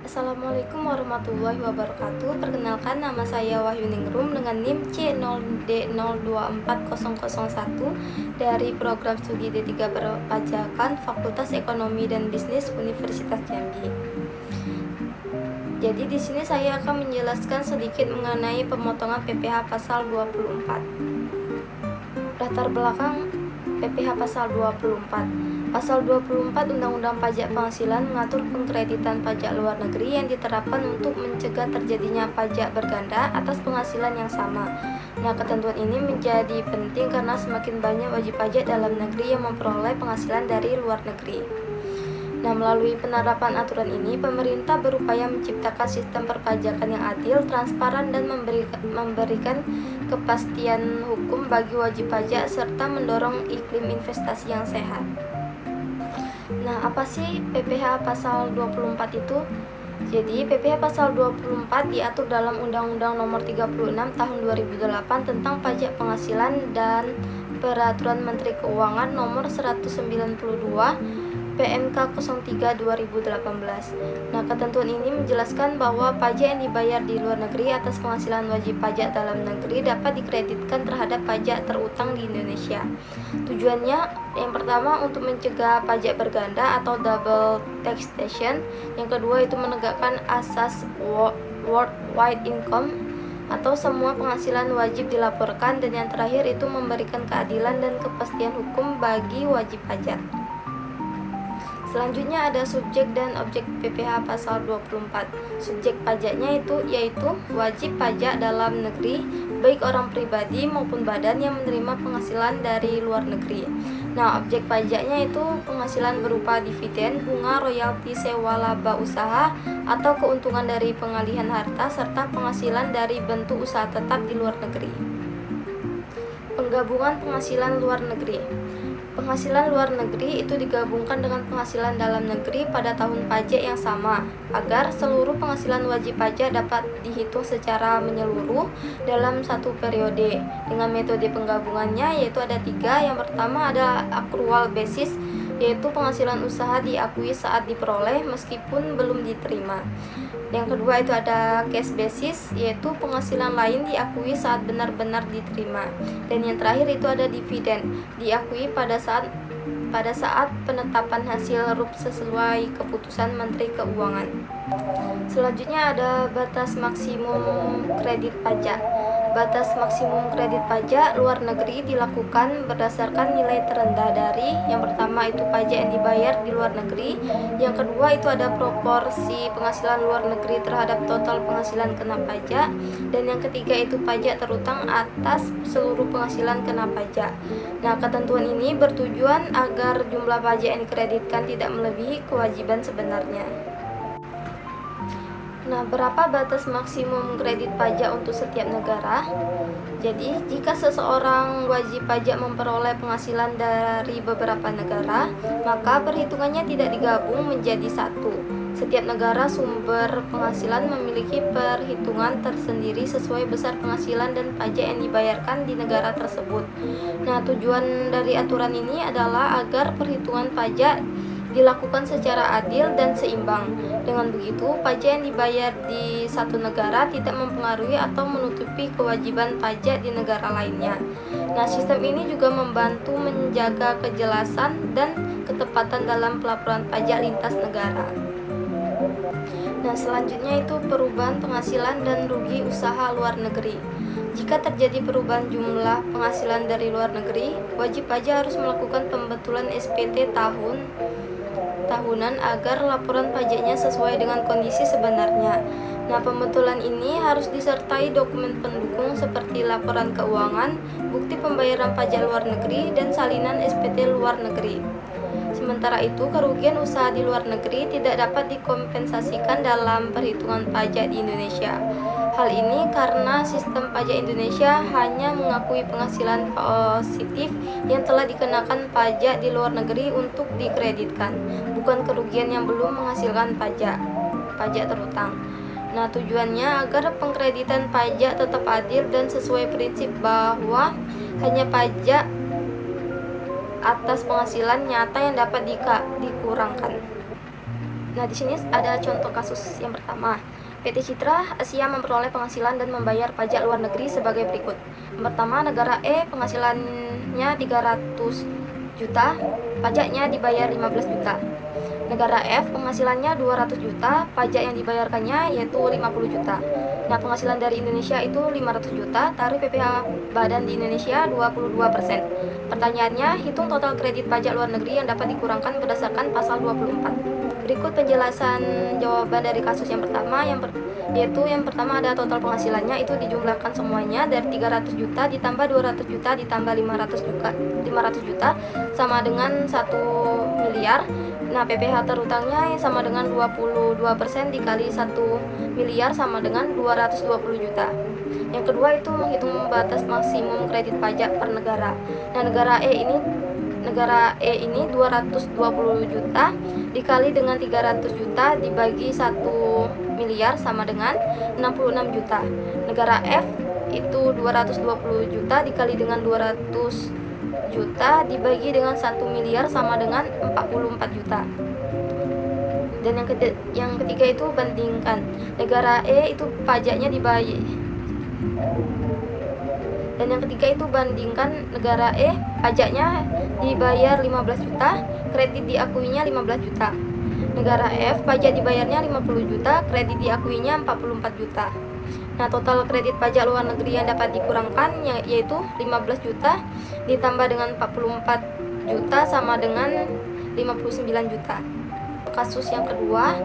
Assalamualaikum warahmatullahi wabarakatuh. Perkenalkan, nama saya Wahyu Ningrum dengan NIM C0D024001 dari program studi D3 Perpajakan Fakultas Ekonomi dan Bisnis Universitas Jambi. Jadi di sini saya akan menjelaskan sedikit mengenai pemotongan PPh pasal 24. Latar belakang PPh pasal 24. Pasal 24 Undang-Undang Pajak Penghasilan mengatur pengkreditan pajak luar negeri yang diterapkan untuk mencegah terjadinya pajak berganda atas penghasilan yang sama. Nah, ketentuan ini menjadi penting karena semakin banyak wajib pajak dalam negeri yang memperoleh penghasilan dari luar negeri. Nah, melalui penerapan aturan ini, pemerintah berupaya menciptakan sistem perpajakan yang adil, transparan, dan memberikan kepastian hukum bagi wajib pajak serta mendorong iklim investasi yang sehat. Nah, apa sih PPh pasal 24 itu? Jadi, PPh pasal 24 diatur dalam Undang-Undang Nomor 36 Tahun 2008 tentang pajak penghasilan dan Peraturan Menteri Keuangan Nomor 192 PMK 03 2018. Nah, ketentuan ini menjelaskan bahwa pajak yang dibayar di luar negeri atas penghasilan wajib pajak dalam negeri dapat dikreditkan terhadap pajak terutang di Indonesia. Tujuannya yang pertama untuk mencegah pajak berganda atau double taxation. Yang kedua itu menegakkan asas worldwide income atau semua penghasilan wajib dilaporkan, dan yang terakhir itu memberikan keadilan dan kepastian hukum bagi wajib pajak. Selanjutnya ada subjek dan objek PPh pasal 24. Subjek pajaknya yaitu wajib pajak dalam negeri, baik orang pribadi maupun badan yang menerima penghasilan dari luar negeri. Nah, objek pajaknya itu penghasilan berupa dividen, bunga, royalti, sewa, laba usaha, atau keuntungan dari pengalihan harta, serta penghasilan dari bentuk usaha tetap di luar negeri. Penggabungan penghasilan luar negeri. Penghasilan luar negeri itu digabungkan dengan penghasilan dalam negeri pada tahun pajak yang sama, agar seluruh penghasilan wajib pajak dapat dihitung secara menyeluruh dalam satu periode. Dengan metode penggabungannya yaitu ada 3. Yang pertama ada accrual basis, yaitu penghasilan usaha diakui saat diperoleh meskipun belum diterima. Yang kedua itu ada cash basis, yaitu penghasilan lain diakui saat benar-benar diterima. Dan yang terakhir itu ada dividen, diakui pada saat penetapan hasil RUP sesuai keputusan Menteri Keuangan. Selanjutnya ada batas maksimum kredit pajak. Batas maksimum kredit pajak luar negeri dilakukan berdasarkan nilai terendah dari yang pertama itu pajak yang dibayar di luar negeri, yang kedua itu ada proporsi penghasilan luar negeri terhadap total penghasilan kena pajak, dan yang ketiga itu pajak terutang atas seluruh penghasilan kena pajak. Nah, ketentuan ini bertujuan agar jumlah pajak yang dikreditkan tidak melebihi kewajiban sebenarnya. Nah, berapa batas maksimum kredit pajak untuk setiap negara? Jadi, jika seseorang wajib pajak memperoleh penghasilan dari beberapa negara, maka perhitungannya tidak digabung menjadi satu. Setiap negara sumber penghasilan memiliki perhitungan tersendiri sesuai besar penghasilan dan pajak yang dibayarkan di negara tersebut. Nah, tujuan dari aturan ini adalah agar perhitungan pajak dilakukan secara adil dan seimbang. Dengan begitu, pajak yang dibayar di satu negara tidak mempengaruhi atau menutupi kewajiban pajak di negara lainnya. Nah, sistem ini juga membantu menjaga kejelasan dan ketepatan dalam pelaporan pajak lintas negara. Nah, selanjutnya itu perubahan penghasilan dan rugi usaha luar negeri. Jika terjadi perubahan jumlah penghasilan dari luar negeri, wajib pajak harus melakukan pembetulan SPT tahunan agar laporan pajaknya sesuai dengan kondisi sebenarnya. Nah, pembetulan ini harus disertai dokumen pendukung seperti laporan keuangan, bukti pembayaran pajak luar negeri, dan salinan SPT luar negeri. Sementara itu, kerugian usaha di luar negeri tidak dapat dikompensasikan dalam perhitungan pajak di Indonesia. Hal ini karena sistem pajak Indonesia hanya mengakui penghasilan positif yang telah dikenakan pajak di luar negeri untuk dikreditkan, bukan kerugian yang belum menghasilkan pajak terutang. Nah, tujuannya agar pengkreditan pajak tetap adil dan sesuai prinsip bahwa hanya pajak atas penghasilan nyata yang dapat dikurangkan. Nah, di sini ada contoh kasus yang pertama. PT Citra Asia memperoleh penghasilan dan membayar pajak luar negeri sebagai berikut. Yang pertama, negara E penghasilannya 300 juta, pajaknya dibayar 15 juta. Negara F penghasilannya 200 juta, pajak yang dibayarkannya yaitu 50 juta. Nah, penghasilan dari Indonesia itu 500 juta, tarif PPh badan di Indonesia 22%. Pertanyaannya, hitung total kredit pajak luar negeri yang dapat dikurangkan berdasarkan pasal 24. Berikut penjelasan jawaban dari kasus yang pertama, yaitu yang pertama ada total penghasilannya itu dijumlahkan semuanya dari 300 juta ditambah 200 juta ditambah 500 juta sama dengan 1 miliar. Nah, PPh terutangnya sama dengan 22% dikali 1 miliar sama dengan 220 juta. Yang kedua itu menghitung batas maksimum kredit pajak per negara. Nah, negara E ini 220 juta dikali dengan 300 juta dibagi 1 miliar sama dengan 66 juta. Negara F itu 220 juta dikali dengan 200 juta dibagi dengan 1 miliar sama dengan 44 juta. Dan yang ketiga itu bandingkan. Negara E itu pajaknya dibayar. Dan yang ketiga itu bandingkan negara E pajaknya dibayar 15 juta, kredit diakuinya 15 juta. Negara F pajak dibayarnya 50 juta, kredit diakuinya 44 juta. Nah, total kredit pajak luar negeri yang dapat dikurangkan yaitu 15 juta ditambah dengan 44 juta sama dengan 59 juta. Kasus yang kedua,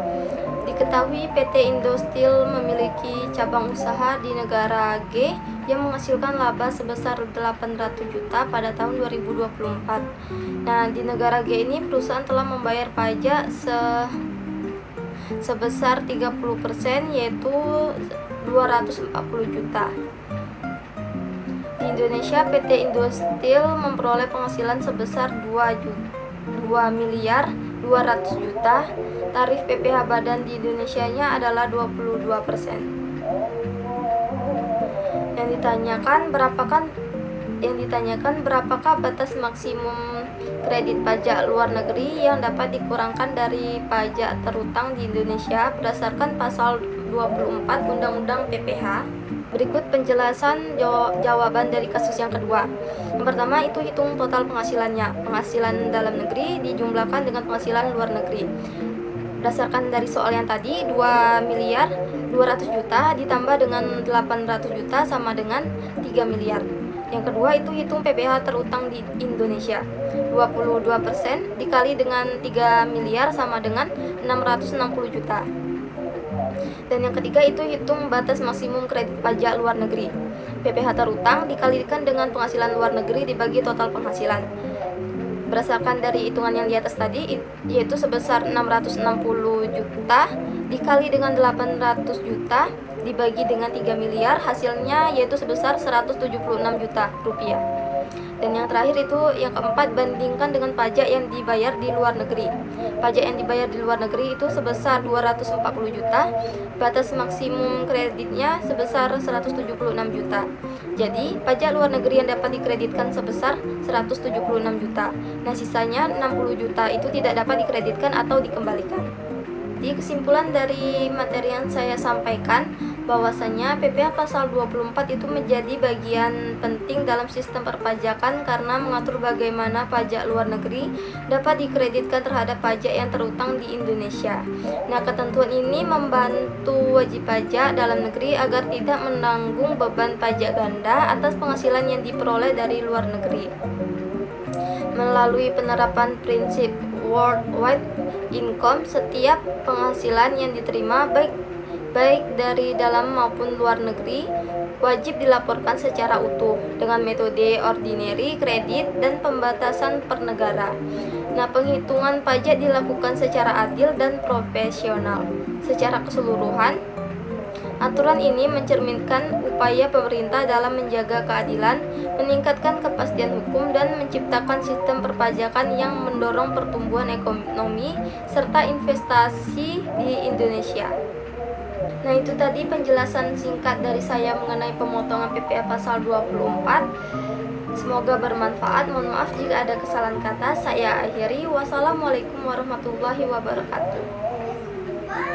diketahui PT Indosteel memiliki cabang usaha di negara G yang menghasilkan laba sebesar 800 juta pada tahun 2024. Nah, di negara G ini perusahaan telah membayar pajak sebesar 30% yaitu 240 juta. Di Indonesia, PT Indosteel memperoleh penghasilan sebesar 2 miliar 200 juta. Tarif PPh badan di Indonesianya adalah 22%. Yang ditanyakan berapakah batas maksimum kredit pajak luar negeri yang dapat dikurangkan dari pajak terutang di Indonesia berdasarkan pasal 24 Undang-Undang PPh. Berikut penjelasan jawaban dari kasus yang kedua. Yang pertama itu hitung total penghasilannya. Penghasilan dalam negeri dijumlahkan dengan penghasilan luar negeri. Berdasarkan dari soal yang tadi, 2 miliar 200 juta ditambah dengan 800 juta sama dengan 3 miliar. Yang kedua itu hitung PPh terutang di Indonesia. 22% dikali dengan 3 miliar sama dengan 660 juta. Dan yang ketiga itu hitung batas maksimum kredit pajak luar negeri. PPh terutang dikalikan dengan penghasilan luar negeri dibagi total penghasilan. Berdasarkan dari hitungan yang di atas tadi, yaitu sebesar 660 juta dikali dengan 800 juta dibagi dengan 3 miliar, hasilnya yaitu sebesar 176 juta rupiah. Dan yang terakhir itu yang keempat, bandingkan dengan pajak yang dibayar di luar negeri. Pajak yang dibayar di luar negeri itu sebesar 240 juta, batas maksimum kreditnya sebesar 176 juta. Jadi, pajak luar negeri yang dapat dikreditkan sebesar 176 juta. Nah, sisanya 60 juta itu tidak dapat dikreditkan atau dikembalikan. Di kesimpulan dari materi yang saya sampaikan, bahwasanya PPh pasal 24 itu menjadi bagian penting dalam sistem perpajakan karena mengatur bagaimana pajak luar negeri dapat dikreditkan terhadap pajak yang terutang di Indonesia. Nah, ketentuan ini membantu wajib pajak dalam negeri agar tidak menanggung beban pajak ganda atas penghasilan yang diperoleh dari luar negeri. Melalui penerapan prinsip worldwide income, setiap penghasilan yang diterima baik dari dalam maupun luar negeri wajib dilaporkan secara utuh dengan metode ordinary, kredit, dan pembatasan per negara. Nah, penghitungan pajak dilakukan secara adil dan profesional. Secara keseluruhan, aturan ini mencerminkan upaya pemerintah dalam menjaga keadilan, meningkatkan kepastian hukum, dan menciptakan sistem perpajakan yang mendorong pertumbuhan ekonomi serta investasi di Indonesia. Nah, itu tadi penjelasan singkat dari saya mengenai pemotongan PPh pasal 24. Semoga bermanfaat. Mohon maaf jika ada kesalahan kata. Saya akhiri. Wassalamualaikum warahmatullahi wabarakatuh.